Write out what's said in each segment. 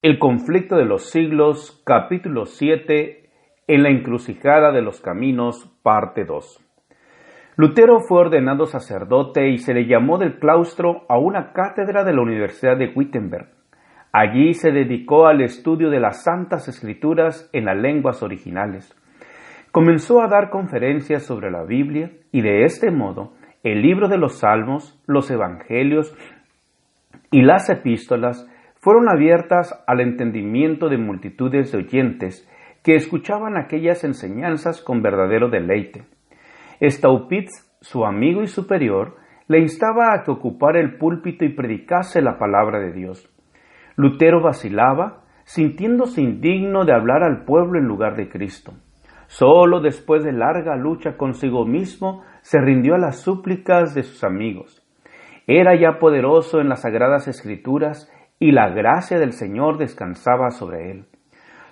El conflicto de los siglos, capítulo 7, en la encrucijada de los caminos, parte 2. Lutero fue ordenado sacerdote y se le llamó del claustro a una cátedra de la Universidad de Wittenberg. Allí se dedicó al estudio de las Santas Escrituras en las lenguas originales. Comenzó a dar conferencias sobre la Biblia y de este modo el libro de los Salmos, los Evangelios y las Epístolas fueron abiertas al entendimiento de multitudes de oyentes que escuchaban aquellas enseñanzas con verdadero deleite. Staupitz, su amigo y superior, le instaba a que ocupara el púlpito y predicase la palabra de Dios. Lutero vacilaba, sintiéndose indigno de hablar al pueblo en lugar de Cristo. Solo después de larga lucha consigo mismo se rindió a las súplicas de sus amigos. Era ya poderoso en las Sagradas Escrituras y la gracia del Señor descansaba sobre él.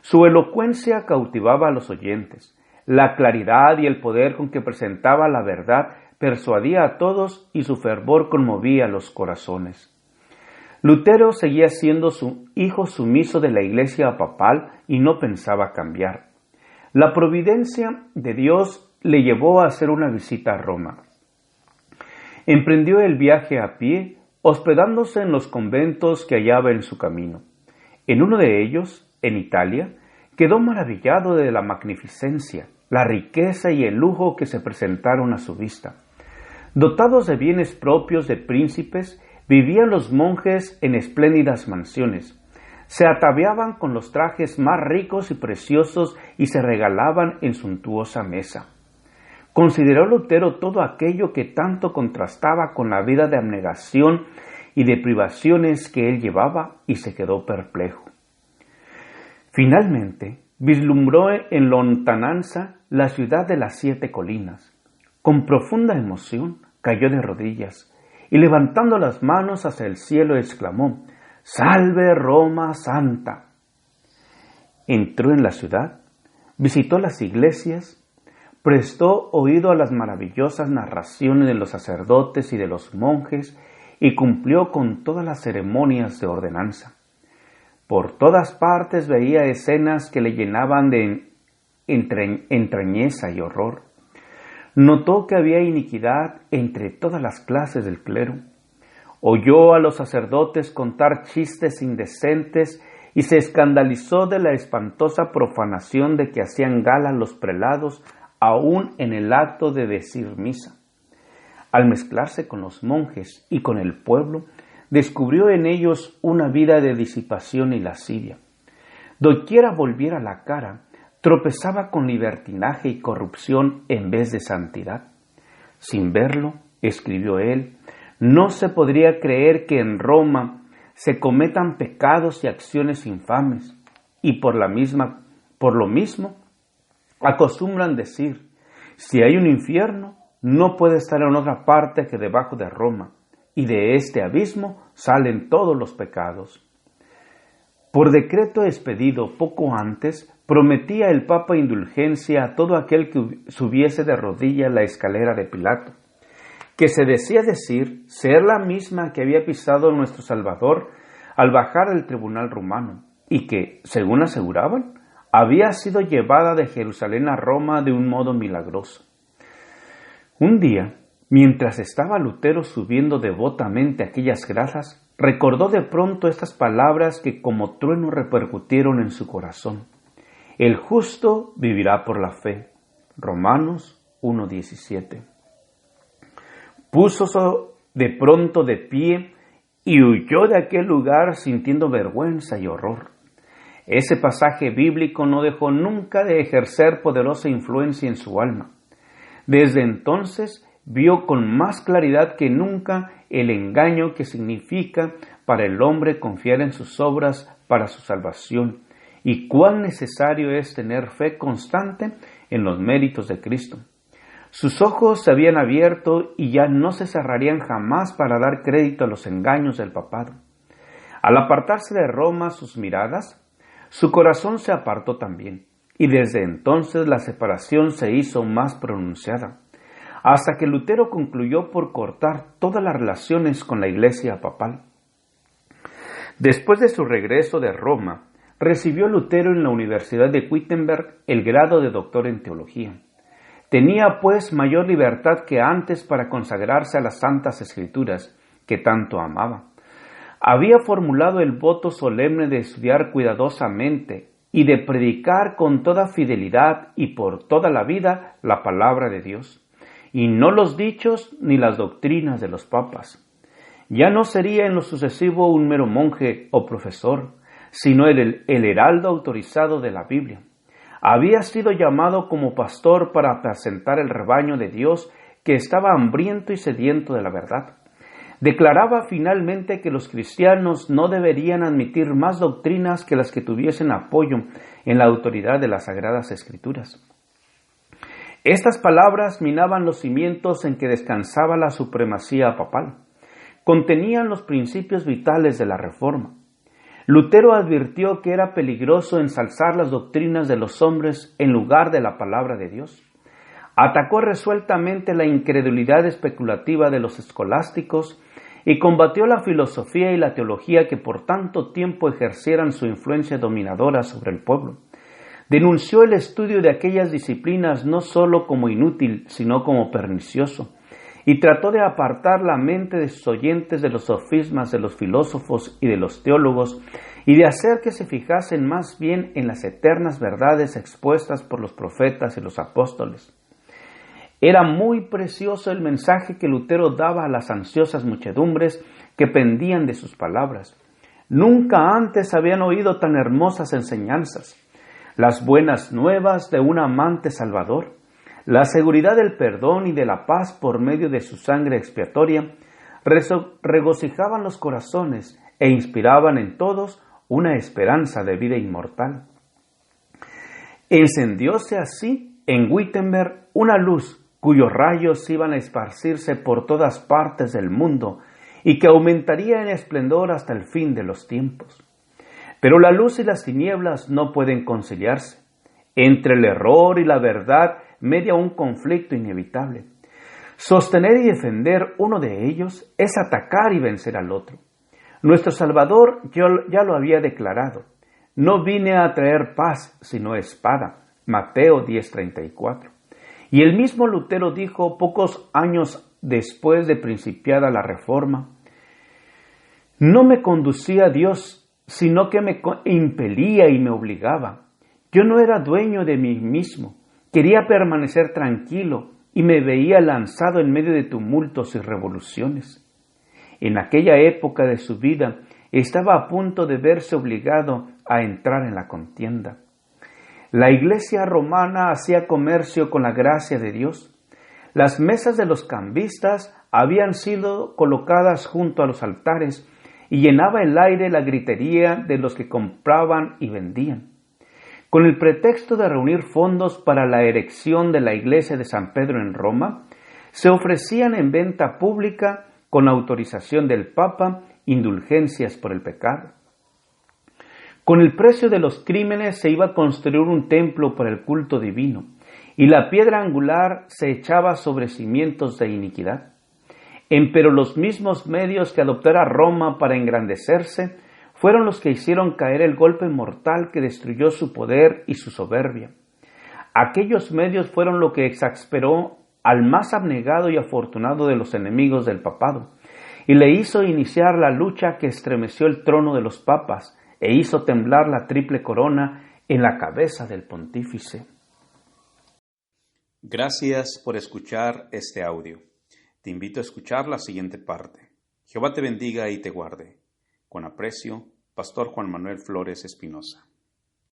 Su elocuencia cautivaba a los oyentes. La claridad y el poder con que presentaba la verdad persuadía a todos y su fervor conmovía los corazones. Lutero seguía siendo su hijo sumiso de la Iglesia papal y no pensaba cambiar. La providencia de Dios le llevó a hacer una visita a Roma. Emprendió el viaje a pie, hospedándose en los conventos que hallaba en su camino. En uno de ellos, en Italia, quedó maravillado de la magnificencia, la riqueza y el lujo que se presentaron a su vista. Dotados de bienes propios de príncipes, vivían los monjes en espléndidas mansiones. Se ataviaban con los trajes más ricos y preciosos y se regalaban en suntuosa mesa. Consideró Lutero todo aquello que tanto contrastaba con la vida de abnegación y de privaciones que él llevaba y se quedó perplejo. Finalmente, vislumbró en lontananza la ciudad de las 7 colinas. Con profunda emoción cayó de rodillas y levantando las manos hacia el cielo exclamó: «¡Salve Roma Santa!». Entró en la ciudad, visitó las iglesias, prestó oído a las maravillosas narraciones de los sacerdotes y de los monjes y cumplió con todas las ceremonias de ordenanza. Por todas partes veía escenas que le llenaban de entrañeza y horror. Notó que había iniquidad entre todas las clases del clero. Oyó a los sacerdotes contar chistes indecentes y se escandalizó de la espantosa profanación de que hacían gala los prelados aún en el acto de decir misa. Al mezclarse con los monjes y con el pueblo, descubrió en ellos una vida de disipación y lascivia. Doquiera volviera la cara, tropezaba con libertinaje y corrupción en vez de santidad. Sin verlo, escribió él, no se podría creer que en Roma se cometan pecados y acciones infames, y por lo mismo acostumbran decir, si hay un infierno, no puede estar en otra parte que debajo de Roma, y de este abismo salen todos los pecados. Por decreto expedido poco antes, prometía el Papa indulgencia a todo aquel que subiese de rodillas la escalera de Pilato, que se decía decir ser la misma que había pisado nuestro Salvador al bajar del tribunal romano, y que, según aseguraban, había sido llevada de Jerusalén a Roma de un modo milagroso. Un día, mientras estaba Lutero subiendo devotamente aquellas gradas, recordó de pronto estas palabras que como trueno repercutieron en su corazón. El justo vivirá por la fe. Romanos 1:17. Púsose de pronto de pie y huyó de aquel lugar sintiendo vergüenza y horror. Ese pasaje bíblico no dejó nunca de ejercer poderosa influencia en su alma. Desde entonces vio con más claridad que nunca el engaño que significa para el hombre confiar en sus obras para su salvación y cuán necesario es tener fe constante en los méritos de Cristo. Sus ojos se habían abierto y ya no se cerrarían jamás para dar crédito a los engaños del papado. Al apartarse de Roma sus miradas, su corazón se apartó también, y desde entonces la separación se hizo más pronunciada, hasta que Lutero concluyó por cortar todas las relaciones con la Iglesia papal. Después de su regreso de Roma, recibió Lutero en la Universidad de Wittenberg el grado de doctor en teología. Tenía, pues, mayor libertad que antes para consagrarse a las Santas Escrituras, que tanto amaba. Había formulado el voto solemne de estudiar cuidadosamente y de predicar con toda fidelidad y por toda la vida la palabra de Dios, y no los dichos ni las doctrinas de los papas. Ya no sería en lo sucesivo un mero monje o profesor, sino el heraldo autorizado de la Biblia. Había sido llamado como pastor para apacentar el rebaño de Dios que estaba hambriento y sediento de la verdad. Declaraba finalmente que los cristianos no deberían admitir más doctrinas que las que tuviesen apoyo en la autoridad de las Sagradas Escrituras. Estas palabras minaban los cimientos en que descansaba la supremacía papal. Contenían los principios vitales de la Reforma. Lutero advirtió que era peligroso ensalzar las doctrinas de los hombres en lugar de la palabra de Dios. Atacó resueltamente la incredulidad especulativa de los escolásticos y combatió la filosofía y la teología que por tanto tiempo ejercieran su influencia dominadora sobre el pueblo. Denunció el estudio de aquellas disciplinas no sólo como inútil, sino como pernicioso, y trató de apartar la mente de sus oyentes de los sofismas de los filósofos y de los teólogos, y de hacer que se fijasen más bien en las eternas verdades expuestas por los profetas y los apóstoles. Era muy precioso el mensaje que Lutero daba a las ansiosas muchedumbres que pendían de sus palabras. Nunca antes habían oído tan hermosas enseñanzas. Las buenas nuevas de un amante salvador, la seguridad del perdón y de la paz por medio de su sangre expiatoria, regocijaban los corazones e inspiraban en todos una esperanza de vida inmortal. Encendióse así en Wittenberg una luz cuyos rayos iban a esparcirse por todas partes del mundo y que aumentaría en esplendor hasta el fin de los tiempos. Pero la luz y las tinieblas no pueden conciliarse. Entre el error y la verdad media un conflicto inevitable. Sostener y defender uno de ellos es atacar y vencer al otro. Nuestro Salvador ya lo había declarado. No vine a traer paz, sino espada. Mateo 10:34. Y el mismo Lutero dijo pocos años después de principiada la Reforma: no me conducía a Dios, sino que me impelía y me obligaba. Yo no era dueño de mí mismo, quería permanecer tranquilo y me veía lanzado en medio de tumultos y revoluciones. En aquella época de su vida estaba a punto de verse obligado a entrar en la contienda. La Iglesia romana hacía comercio con la gracia de Dios. Las mesas de los cambistas habían sido colocadas junto a los altares y llenaba el aire la gritería de los que compraban y vendían. Con el pretexto de reunir fondos para la erección de la iglesia de San Pedro en Roma, se ofrecían en venta pública, con autorización del Papa, indulgencias por el pecado. Con el precio de los crímenes se iba a construir un templo para el culto divino, y la piedra angular se echaba sobre cimientos de iniquidad. Empero los mismos medios que adoptara Roma para engrandecerse fueron los que hicieron caer el golpe mortal que destruyó su poder y su soberbia. Aquellos medios fueron lo que exasperó al más abnegado y afortunado de los enemigos del papado, y le hizo iniciar la lucha que estremeció el trono de los papas e hizo temblar la triple corona en la cabeza del pontífice. Gracias por escuchar este audio. Te invito a escuchar la siguiente parte. Jehová te bendiga y te guarde. Con aprecio, Pastor Juan Manuel Flores Espinosa.